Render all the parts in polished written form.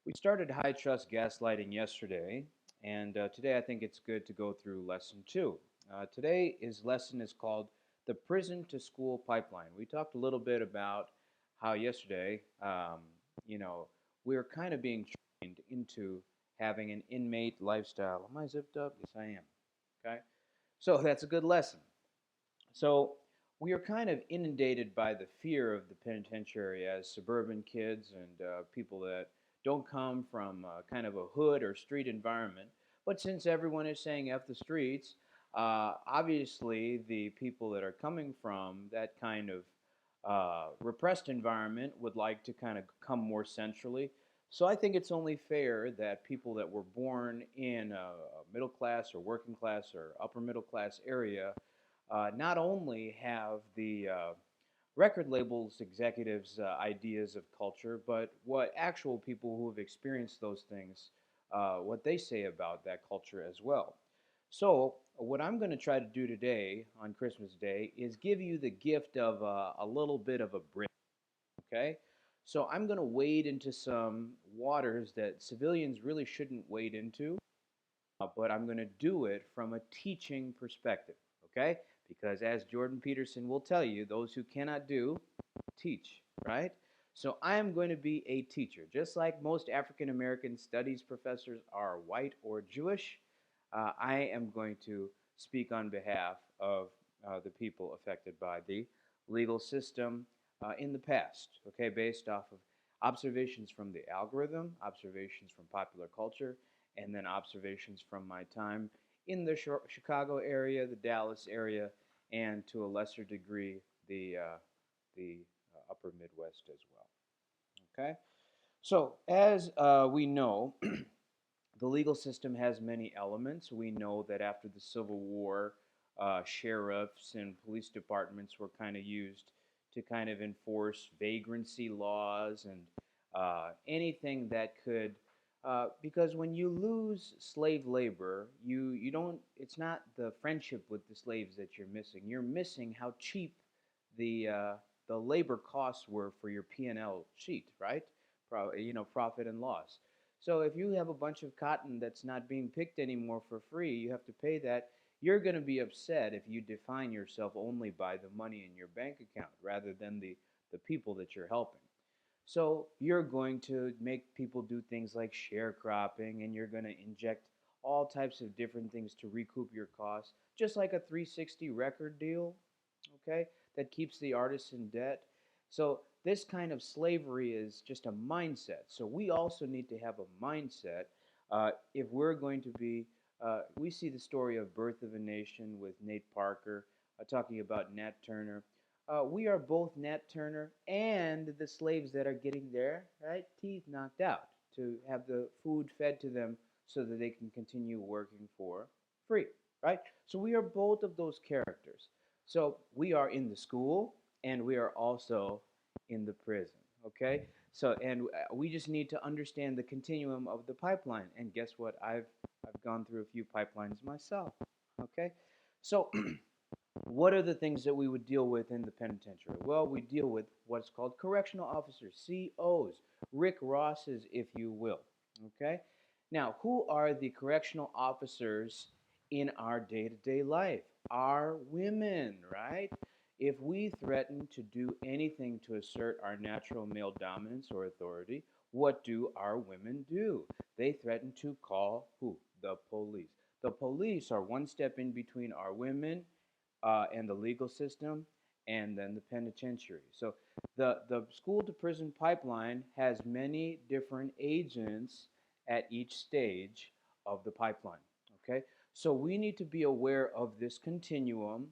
We started high trust gaslighting yesterday, and today I think it's good to go through lesson two. Today's lesson is called the prison to school pipeline. We talked a little bit about how yesterday, you know, we are kind of being trained into having an inmate lifestyle. Am I zipped up? Yes, I am. Okay, so that's a good lesson. So we are kind of inundated by the fear of the penitentiary as suburban kids and people that don't come from kind of a hood or street environment. But since everyone is saying F the streets, obviously the people that are coming from that kind of repressed environment would like to kind of come more centrally. So I think it's only fair that people that were born in a middle class or working class or upper middle class area not only have the record labels executives' ideas of culture, but what actual people who have experienced those things, what they say about that culture as well. So, what I'm going to try to do today on Christmas Day is give you the gift of a little bit of a bridge, okay? So, I'm going to wade into some waters that civilians really shouldn't wade into, but I'm going to do it from a teaching perspective, okay? Because as Jordan Peterson will tell you, those who cannot do, teach, right? So I am going to be a teacher. Just like most African American studies professors are white or Jewish, I am going to speak on behalf of the people affected by the legal system in the past, okay, based off of observations from the algorithm, observations from popular culture, and then observations from my time in the Chicago area, the Dallas area, and to a lesser degree, the upper Midwest as well. Okay? So, as we know, the legal system has many elements. We know that after the Civil War, sheriffs and police departments were kind of used to kind of enforce vagrancy laws and anything that could, because when you lose slave labor, you don't. It's not the friendship with the slaves that you're missing. You're missing how cheap the uh, the labor costs were for your P&L sheet, right? Profit and loss. So if you have a bunch of cotton that's not being picked anymore for free, you have to pay that. You're going to be upset if you define yourself only by the money in your bank account rather than the people that you're helping. So you're going to make people do things like sharecropping and you're going to inject all types of different things to recoup your costs, just like a 360 record deal, okay, that keeps the artist in debt. So this kind of slavery is just a mindset. So we also need to have a mindset if we're going to be. We see the story of Birth of a Nation with Nate Parker talking about Nat Turner. We are both Nat Turner and the slaves that are getting their right teeth knocked out to have the food fed to them so that they can continue working for free, right? So we are both of those characters. So we are in the school and we are also in the prison, okay? So and we just need to understand the continuum of the pipeline. And guess what? I've gone through a few pipelines myself, okay? So what are the things that we would deal with in the penitentiary? Well, we deal with what's called correctional officers, COs, Rick Rosses, if you will. Okay? Now, who are the correctional officers in our day to day life? Our women, right? If we threaten to do anything to assert our natural male dominance or authority, what do our women do? They threaten to call who? The police. The police are one step in between our women and the legal system, and then the penitentiary. So the school to prison pipeline has many different agents at each stage of the pipeline. Okay, so we need to be aware of this continuum,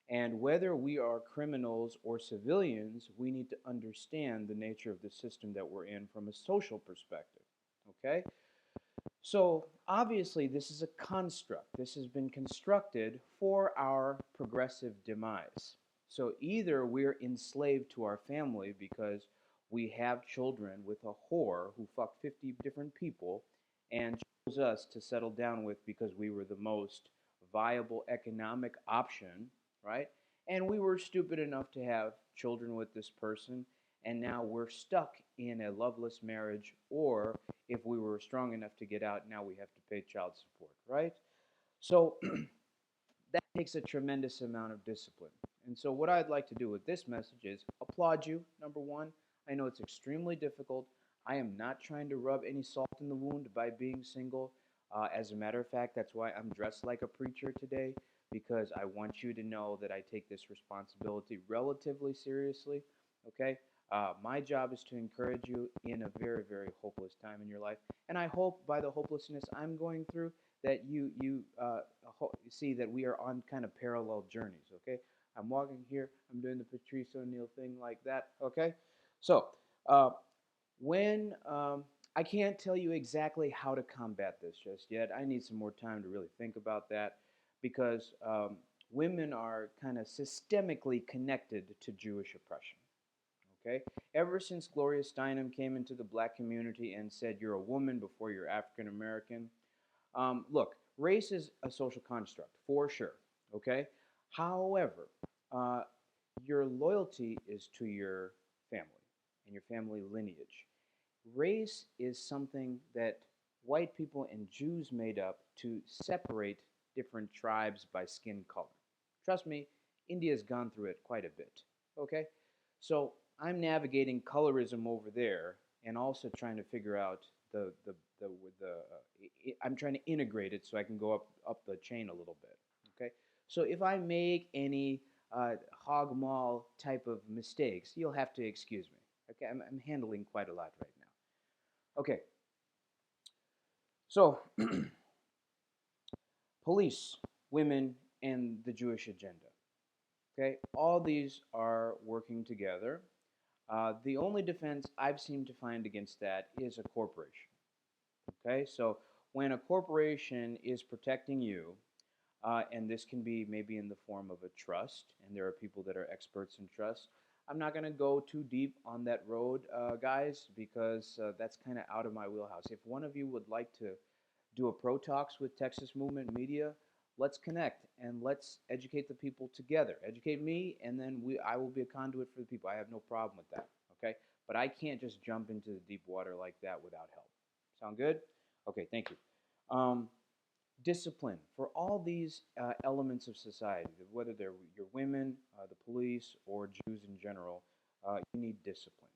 and whether we are criminals or civilians, we need to understand the nature of the system that we're in from a social perspective. Okay, so obviously, this is a construct. This has been constructed for our progressive demise. So either we're enslaved to our family because we have children with a whore who fucked 50 different people and chose us to settle down with because we were the most viable economic option, right? And we were stupid enough to have children with this person. and now we're stuck in a loveless marriage, or if we were strong enough to get out, now we have to pay child support, right? So that takes a tremendous amount of discipline. And so, what I'd like to do with this message is applaud you, number one. I know it's extremely difficult. I am not trying to rub any salt in the wound by being single. As a matter of fact, that's why I'm dressed like a preacher today, because I want you to know that I take this responsibility relatively seriously. Okay? My job is to encourage you in a very, very hopeless time in your life. And I hope by the hopelessness I'm going through that see that we are on kind of parallel journeys. Okay, I'm walking here, I'm doing the Patrice O'Neill thing like that. Okay, so uh, when I can't tell you exactly how to combat this just yet. I need some more time to really think about that because women are kind of systemically connected to Jewish oppression. Okay, ever since Gloria Steinem came into the black community and said you're a woman before you're African American, look, race is a social construct for sure. Okay. However, uh, your loyalty is to your family and your family lineage. Race is something that white people and Jews made up to separate different tribes by skin color. Trust me, India's gone through it quite a bit. Okay? So I'm navigating colorism over there and also trying to figure out I'm trying to integrate it so I can go up the chain a little bit. Okay? So if I make any hog maul type of mistakes, you'll have to excuse me. Okay, I'm handling quite a lot right now. Okay, so police, women, and the Jewish agenda. Okay, all these are working together. The only defense I've seemed to find against that is a corporation. Okay, so when a corporation is protecting you, and this can be maybe in the form of a trust, and there are people that are experts in trust. I'm not going to go too deep on that road, guys, because that's kind of out of my wheelhouse. If one of you would like to do a pro talks with Texas Movement Media, let's connect and let's educate the people together. Educate me, and then I will be a conduit for the people. I have no problem with that. Okay, but I can't just jump into the deep water like that without help. Sound good? Okay, thank you. Discipline for all these elements of society, whether they're your women, the police, or Jews in general, you need discipline.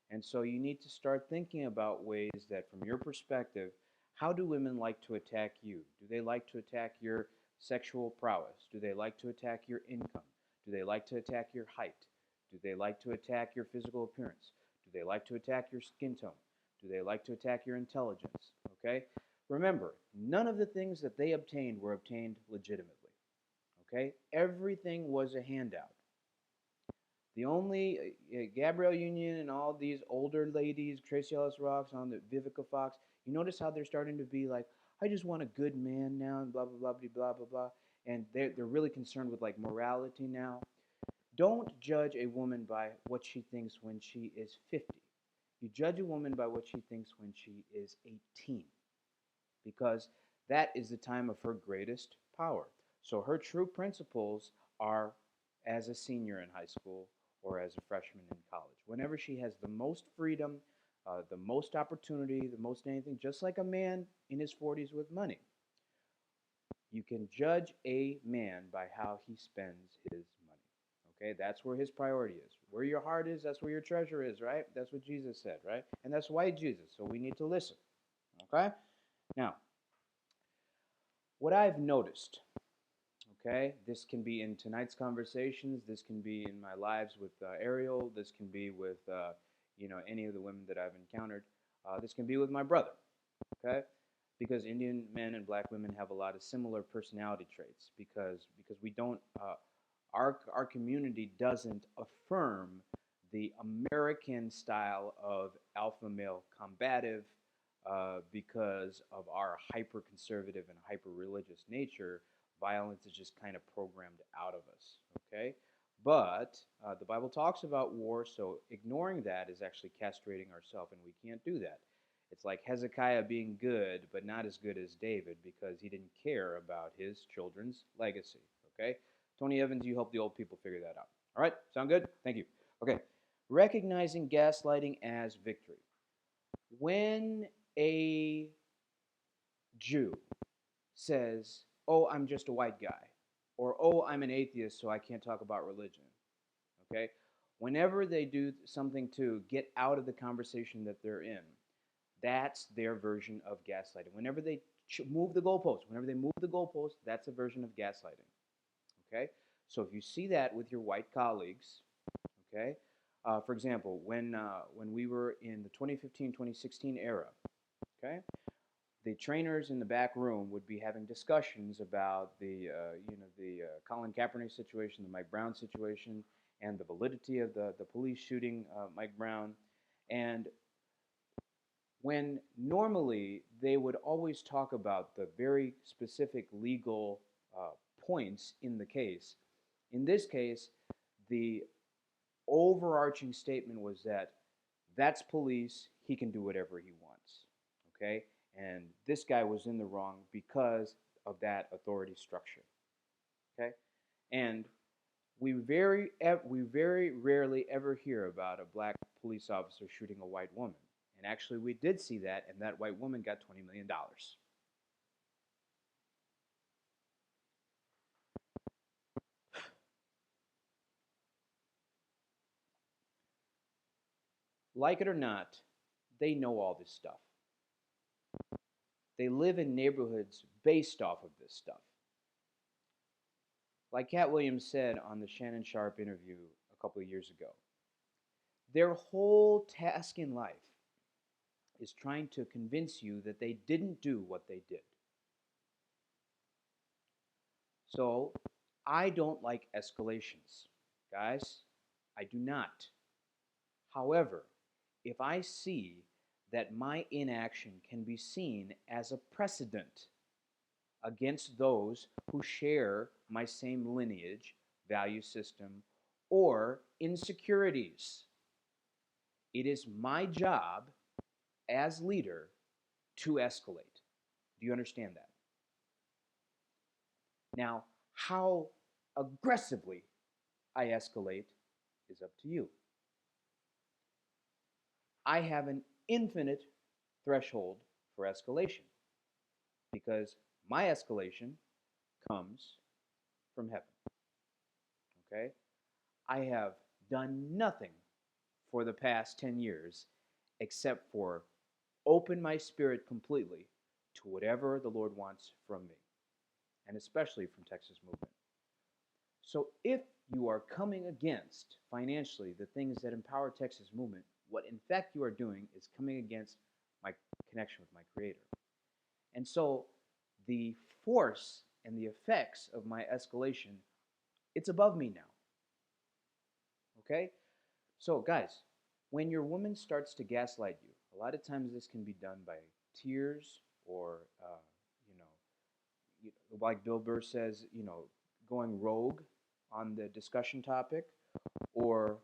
And so you need to start thinking about ways that, from your perspective, how do women like to attack you? Do they like to attack your sexual prowess? Do they like to attack your income? Do they like to attack your height? Do they like to attack your physical appearance? Do they like to attack your skin tone? Do they like to attack your intelligence? Okay? Remember, none of the things that they obtained were obtained legitimately. Okay? Everything was a handout. The only Gabrielle Union and all these older ladies, Tracy Ellis Rocks on the Vivica Fox, you notice how they're starting to be like, I just want a good man now, and blah blah blah blah blah blah, and they're really concerned with like morality now. Don't judge a woman by what she thinks when she is 50. You judge a woman by what she thinks when she is 18, because that is the time of her greatest power. So her true principles are as a senior in high school or as a freshman in college. Whenever she has the most freedom, the most opportunity, the most anything, just like a man in his 40s with money. You can judge a man by how he spends his money. Okay, that's where his priority is. Where your heart is, that's where your treasure is, right? That's what Jesus said, right? And that's white Jesus, so we need to listen. Okay? Now, what I've noticed, okay, this can be in tonight's conversations, this can be in my lives with Ariel, this can be with, any of the women that I've encountered, this can be with my brother, okay? Because Indian men and black women have a lot of similar personality traits because we don't, our community doesn't affirm the American style of alpha male combative because of our hyper conservative and hyper religious nature. Violence is just kind of programmed out of us, okay? But the Bible talks about war, so ignoring that is actually castrating ourselves, and we can't do that. It's like Hezekiah being good, but not as good as David because he didn't care about his children's legacy, okay? Tony Evans, you help the old people figure that out. All right, sound good? Thank you. Okay, Recognizing gaslighting as victory. When a Jew says, "Oh, I'm just a white guy," or "Oh, I'm an atheist, so I can't talk about religion," okay? Whenever they do something to get out of the conversation that they're in, that's their version of gaslighting. Whenever they move the goalpost, that's a version of gaslighting. Okay, so if you see that with your white colleagues, okay, for example, when we were in the 2015-2016 era, okay, the trainers in the back room would be having discussions about the Colin Kaepernick situation, the Mike Brown situation, and the validity of the police shooting Mike Brown, and when normally they would always talk about the very specific legal uh, points in the case. In this case, the overarching statement was that that's police, he can do whatever he wants. Okay? And this guy was in the wrong because of that authority structure. Okay? And we very rarely ever hear about a black police officer shooting a white woman. And actually, we did see that, and that white woman got $20 million. Like it or not, they know all this stuff. They live in neighborhoods based off of this stuff. Like Cat Williams said on the Shannon Sharp interview a couple of years ago, their whole task in life is trying to convince you that they didn't do what they did. So I don't like escalations. Guys, I do not. However, if I see that my inaction can be seen as a precedent against those who share my same lineage, value system, or insecurities, it is my job as leader to escalate. Do you understand that? Now, how aggressively I escalate is up to you. I have an infinite threshold for escalation because my escalation comes from heaven. Okay? I have done nothing for the past 10 years except for open my spirit completely to whatever the Lord wants from me, and especially from Texas Movement. So if you are coming against financially the things that empower Texas Movement, what in fact you are doing is coming against my connection with my Creator. And so the force and the effects of my escalation, it's above me now. Okay? So, guys, when your woman starts to gaslight you, a lot of times this can be done by tears or, you like Bill Burr says, going rogue on the discussion topic, or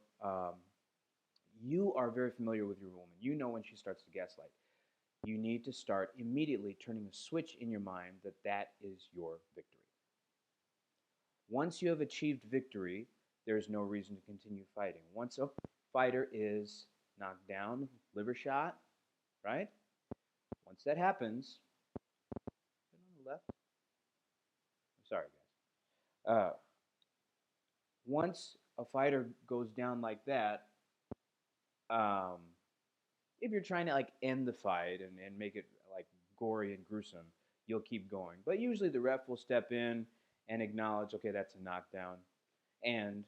you are very familiar with your woman. You know when she starts to gaslight. You need to start immediately turning a switch in your mind that that is your victory. Once you have achieved victory, there's no reason to continue fighting. Once a fighter is knocked down, liver shot, right? Once that happens, on the left. I'm sorry, guys. Once a fighter goes down like that, um, if you're trying to like end the fight and make it like gory and gruesome, you'll keep going. But usually the ref will step in and acknowledge, okay, that's a knockdown. And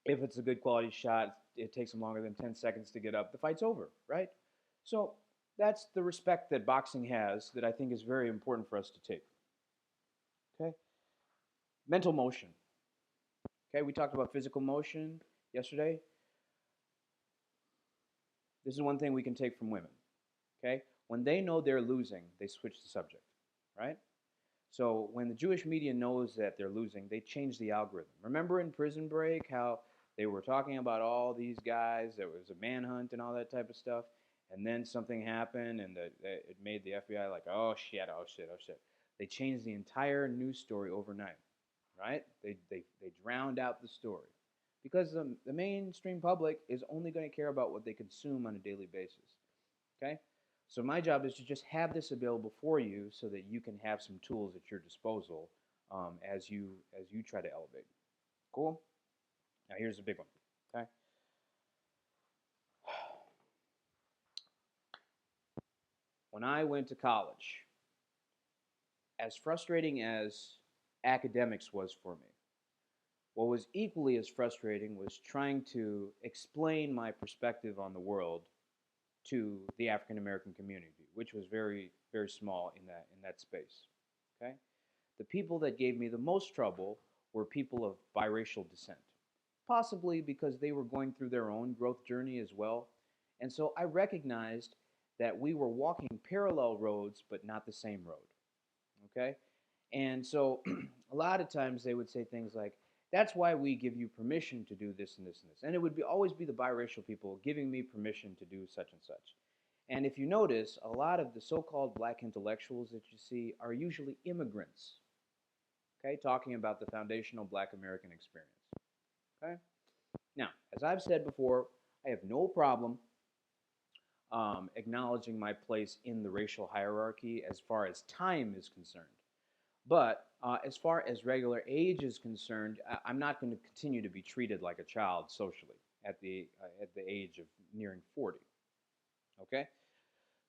if it's a good quality shot, it takes them longer than 10 seconds to get up, the fight's over, right? So that's the respect that boxing has that I think is very important for us to take. Okay? Mental motion. Okay, we talked about physical motion yesterday. This is one thing we can take from women. Okay? When they know they're losing, they switch the subject, right? So when the Jewish media knows that they're losing, they change the algorithm. Remember in Prison Break how they were talking about all these guys, there was a manhunt and all that type of stuff, and then something happened and it made the FBI like, oh shit, oh shit, oh shit. They changed the entire news story overnight, right? They drowned out the story. because the mainstream public is only going to care about what they consume on a daily basis. Okay? So my job is to just have this available for you so that you can have some tools at your disposal as you try to elevate. Cool? Now here's the big one. Okay? When I went to college, as frustrating as academics was for me, what was equally as frustrating was trying to explain my perspective on the world to the African American community, which was very, very small in that space. Okay? The people that gave me the most trouble were people of biracial descent, possibly because they were going through their own growth journey as well. And so I recognized that we were walking parallel roads, but not the same road. Okay? And so a lot of times they would say things like, that's why we give you permission to do this and this and this. And it would always be the biracial people giving me permission to do such and such. And if you notice, a lot of the so-called black intellectuals that you see are usually immigrants, okay, talking about the foundational black American experience. Okay? Now, as I've said before, I have no problem acknowledging my place in the racial hierarchy as far as time is concerned. But as far as regular age is concerned, I'm not going to continue to be treated like a child socially at the age of nearing 40. Okay?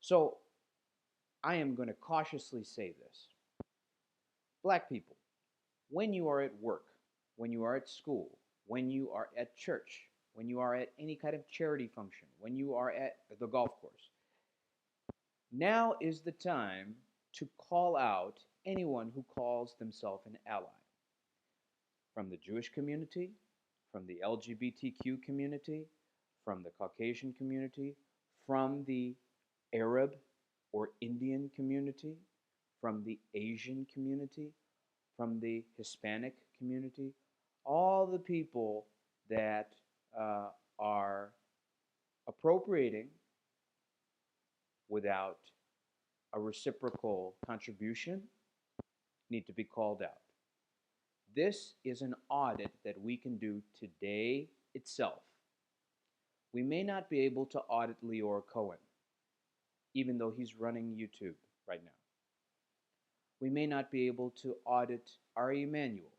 So I am going to cautiously say this. Black people, when you are at work, when you are at school, when you are at church, when you are at any kind of charity function, when you are at the golf course, now is the time to call out anyone who calls themselves an ally. From the Jewish community, from the LGBTQ community, from the Caucasian community, from the Arab or Indian community, from the Asian community, from the Hispanic community, all the people that are appropriating without a reciprocal contribution need to be called out. This is an audit that we can do today itself. We may not be able to audit Leor Cohen, even though he's running YouTube right now. We may not be able to audit Ari Emanuel.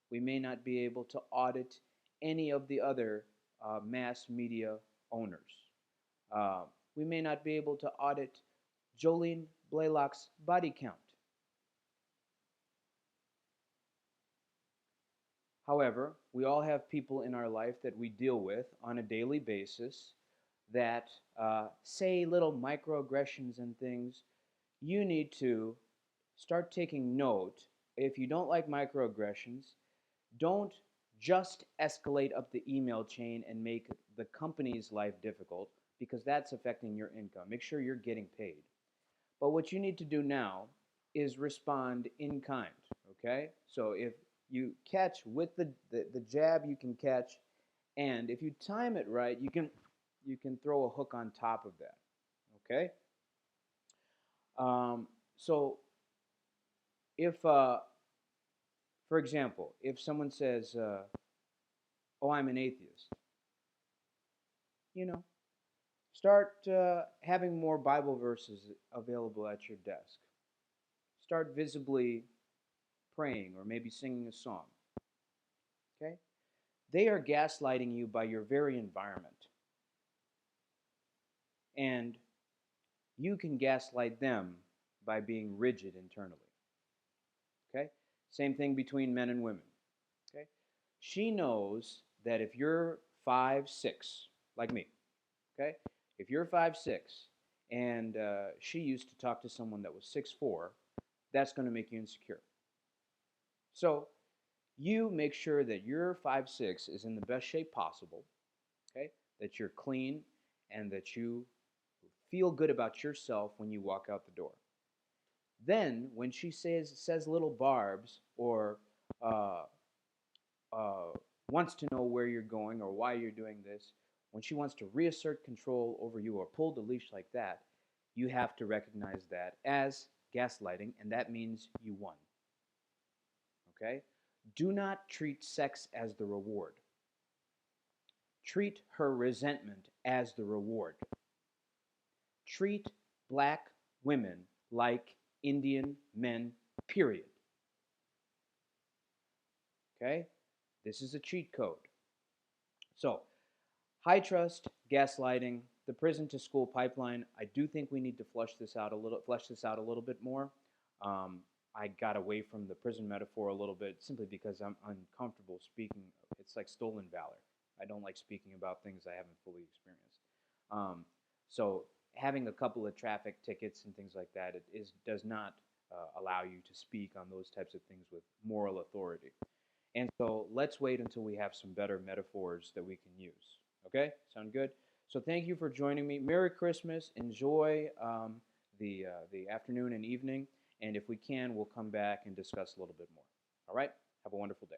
We may not be able to audit any of the other mass media owners. We may not be able to audit Jolene Blaylock's body count. However, we all have people in our life that we deal with on a daily basis that say little microaggressions and things. You need to start taking note. If you don't like microaggressions, don't just escalate up the email chain and make the company's life difficult, because that's affecting your income. Make sure you're getting paid. But what you need to do now is respond in kind, okay? So if you catch with the jab, you can catch, and if you time it right, you can throw a hook on top of that, okay? So if, for example, if someone says, oh, I'm an atheist, you know, start having more Bible verses available at your desk. Start visibly praying or maybe singing a song. Okay? They are gaslighting you by your very environment. And you can gaslight them by being rigid internally. Okay? Same thing between men and women. Okay? She knows that if you're 5'6", like me, okay? If you're 5'6", and she used to talk to someone that was 6'4", that's going to make you insecure. So you make sure that your 5'6" is in the best shape possible, okay? That you're clean and that you feel good about yourself when you walk out the door. Then, when she says little barbs or wants to know where you're going or why you're doing this, when she wants to reassert control over you or pull the leash like that, you have to recognize that as gaslighting, and that means you won. Okay? Do not treat sex as the reward. Treat her resentment as the reward. Treat black women like Indian men, period. Okay? This is a cheat code. So, high trust, gaslighting, the prison to school pipeline. I do think we need to flesh this out a little bit more. Um, I got away from the prison metaphor a little bit simply because I'm uncomfortable speaking. It's like stolen valor. I don't like speaking about things I haven't fully experienced. So having a couple of traffic tickets and things like that, does not allow you to speak on those types of things with moral authority. And so let's wait until we have some better metaphors that we can use. Okay? Sound good? So thank you for joining me. Merry Christmas. Enjoy the afternoon and evening. And if we can, we'll come back and discuss a little bit more. All right? Have a wonderful day.